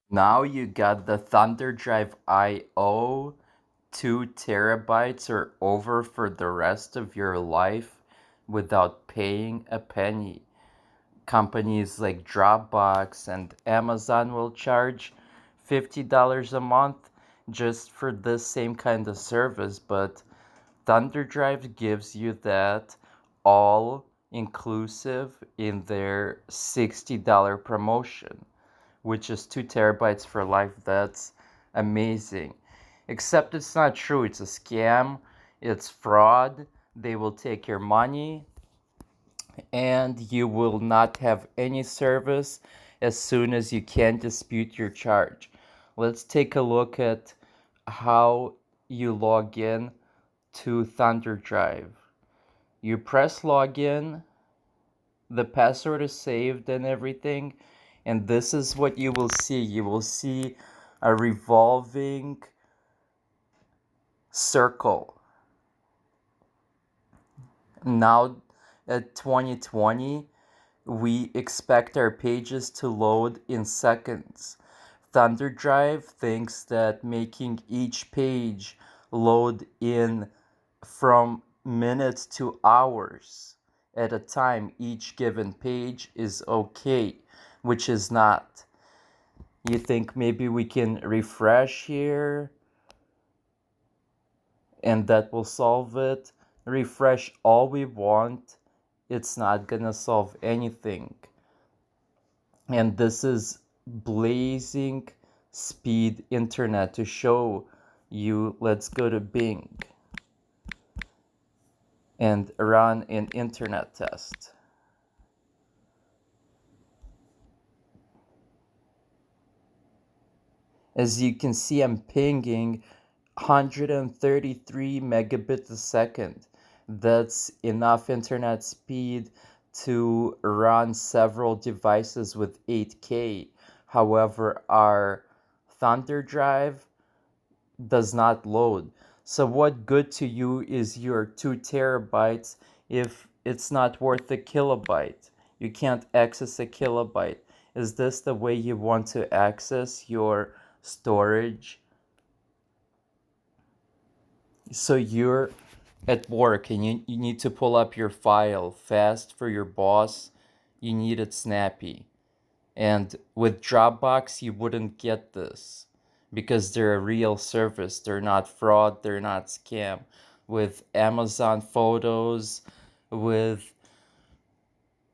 Now you got the thunderdrive IO, 2 terabytes or over for the rest of your life without paying a penny. Companies like Dropbox and Amazon will charge $50 a month just for this same kind of service, but thunderdrive gives you that all inclusive in their $60 promotion, which is 2 terabytes for life. That's amazing. Except it's not true. It's a scam. It's fraud. They will take your money and you will not have any service as soon as you can dispute your charge. Let's take a look at how you log in to thunderdrive. You press login, the password is saved and everything, and this is what you will see. You will see a revolving circle. Now at 2020, we expect our pages to load in seconds. thunderdrive thinks that making each page load in from minutes to hours at a time each given page is okay, which is not. You think maybe we can refresh here and that will solve it? Refresh all we want, it's not gonna solve anything. And this is blazing speed internet to show you. Let's go to Bing and run an internet test. As you can see, I'm pinging 133 megabits a second. That's enough internet speed to run several devices with 8K. However, our thunderdrive does not load. So what good to you is your 2 terabytes if it's not worth a kilobyte? You can't access a kilobyte. Is this the way you want to access your storage? So you're at work and you need to pull up your file fast for your boss. You need it snappy. And with Dropbox, you wouldn't get this because they're a real service. They're not fraud, they're not scam. With Amazon Photos, with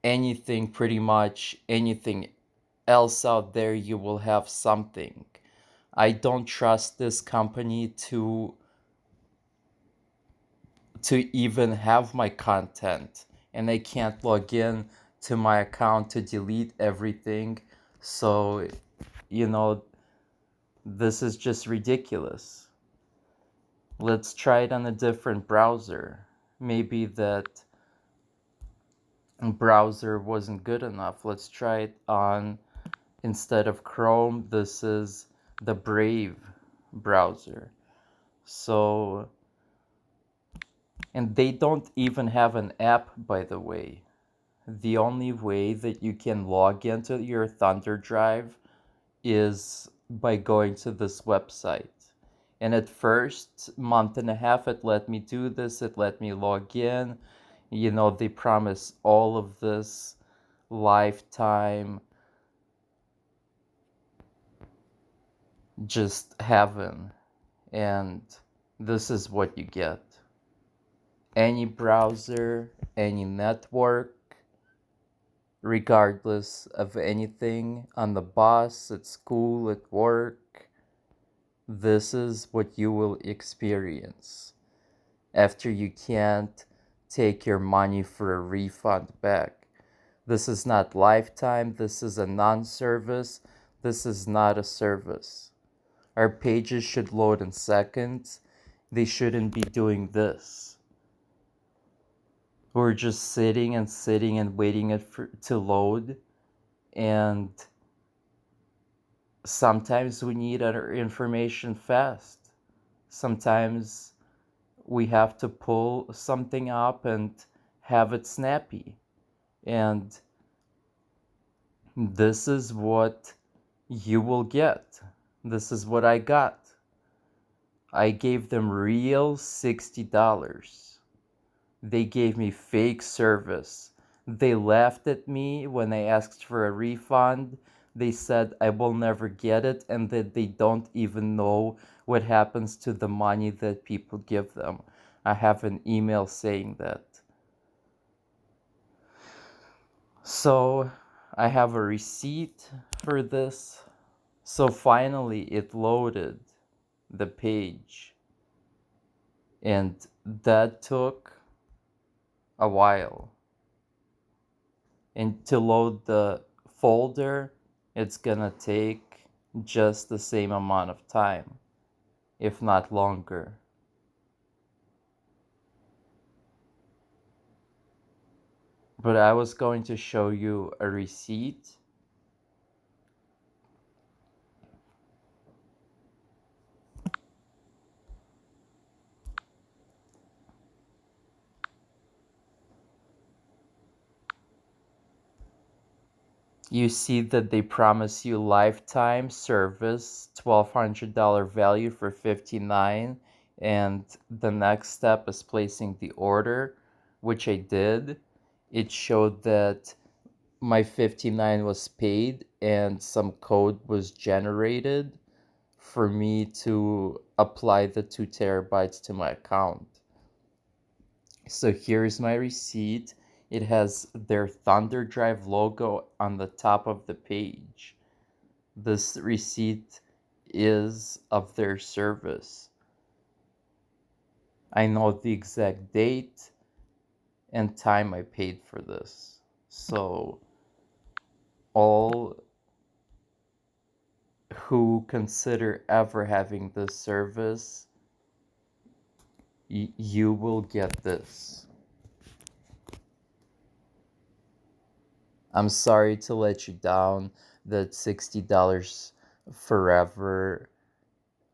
anything, pretty much anything else out there, you will have something. I don't trust this company to even have my content, and I can't log in to my account to delete everything. So, you know, this is just ridiculous. Let's try it on a different browser. Maybe that browser wasn't good enough. Let's try it on, instead of Chrome, this is the Brave browser. So, and they don't even have an app, by the way. The only way that you can log into your thunderdrive is by going to this website. And at first month and a half, it let me do this, it let me log in. You know, they promise all of this lifetime, just heaven. And this is what you get. Any browser, any network, regardless of anything, on the bus, at school, at work, this is what you will experience after you can't take your money for a refund back. This is not lifetime, this is a non-service, this is not a service. Our pages should load in seconds. They shouldn't be doing this. We're just sitting and waiting to load, and sometimes we need our information fast. Sometimes we have to pull something up and have it snappy. And this is what you will get. This is what I got. I gave them real $60. They gave me fake service. They laughed at me when I asked for a refund. They said I will never get it and that they don't even know what happens to the money that people give them. I have an email saying that. So I have a receipt for this. So finally it loaded the page, and that took a while. And to load the folder, it's gonna take just the same amount of time, if not longer. But I was going to show you a receipt. You see that they promise you lifetime service, $1,200 value for 59, and the next step is placing the order, which I did. It showed that my 59 was paid and some code was generated for me to apply the 2 terabytes to my account. So here's my receipt. It has their thunderdrive logo on the top of the page. This receipt is of their service. I know the exact date and time I paid for this. So all who consider ever having this service, you will get this. I'm sorry to let you down that $60 forever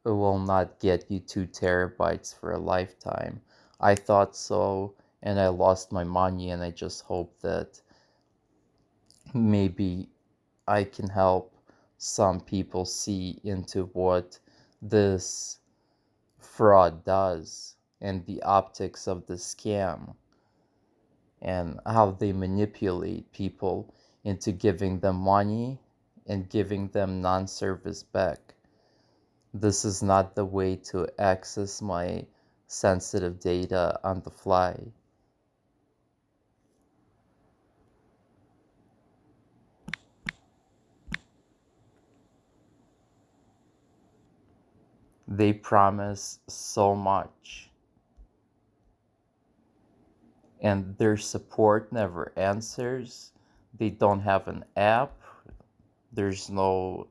will not get you 2 terabytes for a lifetime. I thought so, and I lost my money, and I just hope that maybe I can help some people see into what this fraud does and the optics of the scam and how they manipulate people into giving them money and giving them non-service back. This is not the way to access my sensitive data on the fly. They promise so much, and their support never answers. They don't have an app. There's no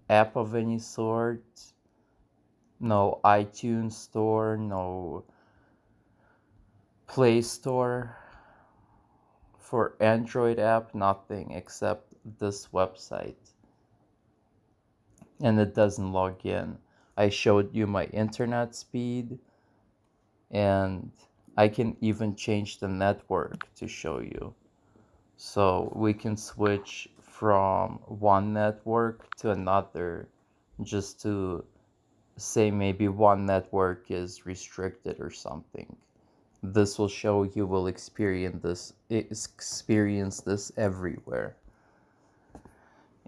app of any sort. No iTunes store, no Play Store for Android app, nothing except this website. And it doesn't log in. I showed you my internet speed, and I can even change the network to show you. So we can switch from one network to another just to say maybe one network is restricted or something. This will show you will experience this everywhere.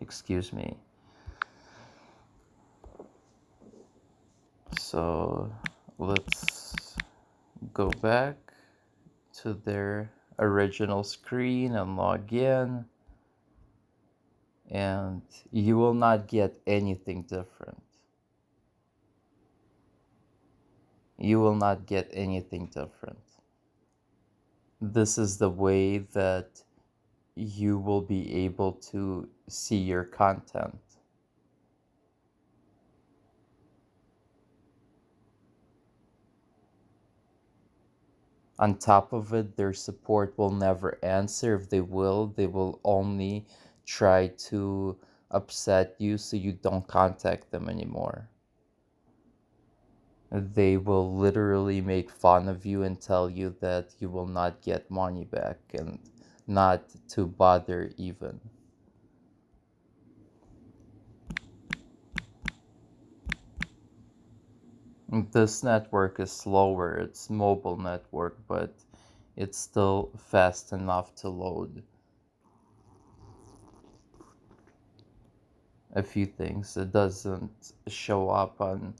Excuse me. So let's go back to their original screen and log in, and you will not get anything different. You will not get anything different. This is the way that you will be able to see your content. On top of it, their support will never answer. If they will only try to upset you so you don't contact them anymore. They will literally make fun of you and tell you that you will not get money back and not to bother even. This network is slower, it's mobile network, but it's still fast enough to load a few things. It doesn't show up on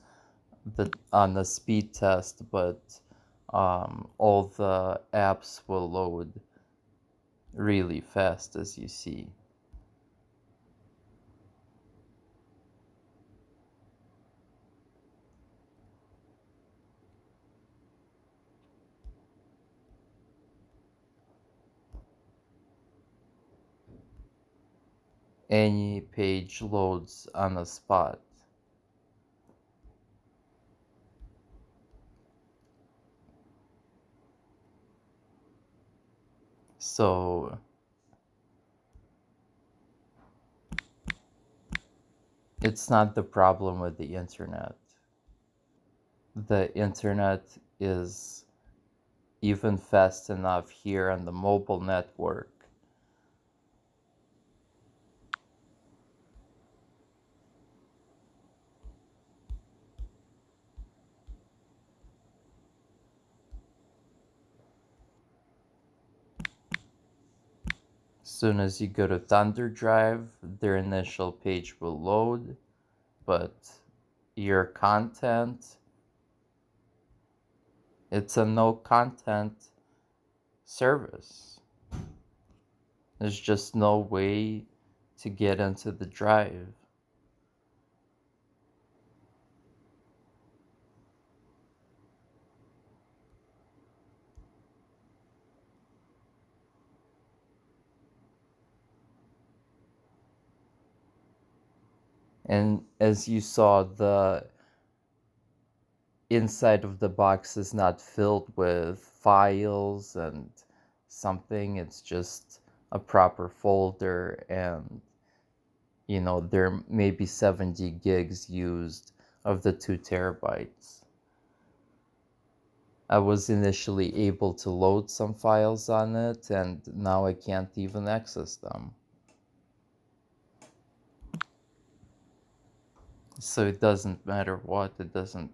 the speed test, but all the apps will load really fast, as you see. Any page loads on the spot. So it's not the problem with the internet. The internet is even fast enough here on the mobile network. As soon as you go to thunderdrive, their initial page will load, but your content, it's a no content service. There's just no way to get into the drive. And as you saw, the inside of the box is not filled with files and something. It's just a proper folder, and there may be 70 gigs used of the 2 terabytes. I was initially able to load some files on it, and now I can't even access them. So it doesn't matter what, it doesn't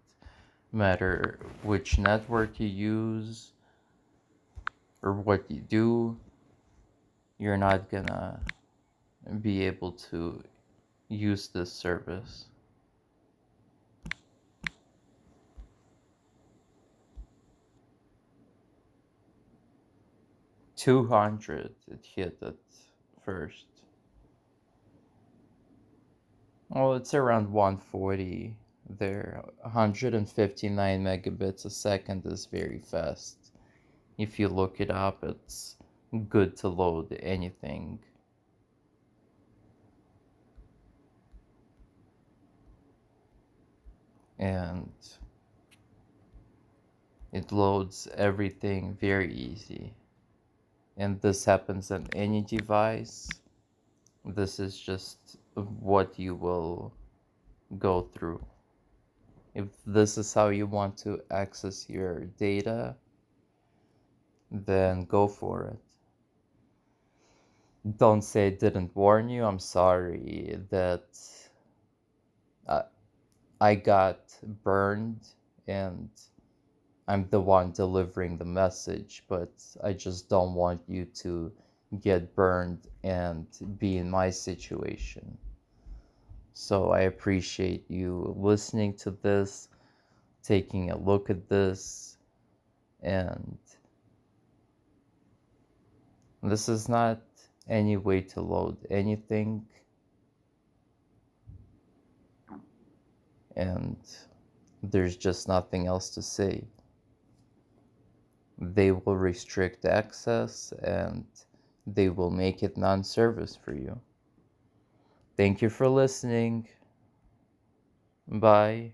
matter which network you use or what you do, you're not gonna be able to use this service. 200 it hit at first. Well, it's around 140 there. 159 megabits a second is very fast. If you look it up, it's good to load anything. And it loads everything very easy. And this happens on any device. This is just what you will go through. If this is how you want to access your data, then go for it. Don't say I didn't warn you. I'm sorry that uh, I got burned and I'm the one delivering the message, but I just don't want you to get burned and be in my situation. So I appreciate you listening to this, taking a look at this, and this is not any way to load anything, and there's just nothing else to say. They will restrict access and they will make it non-service for you. Thank you for listening. Bye.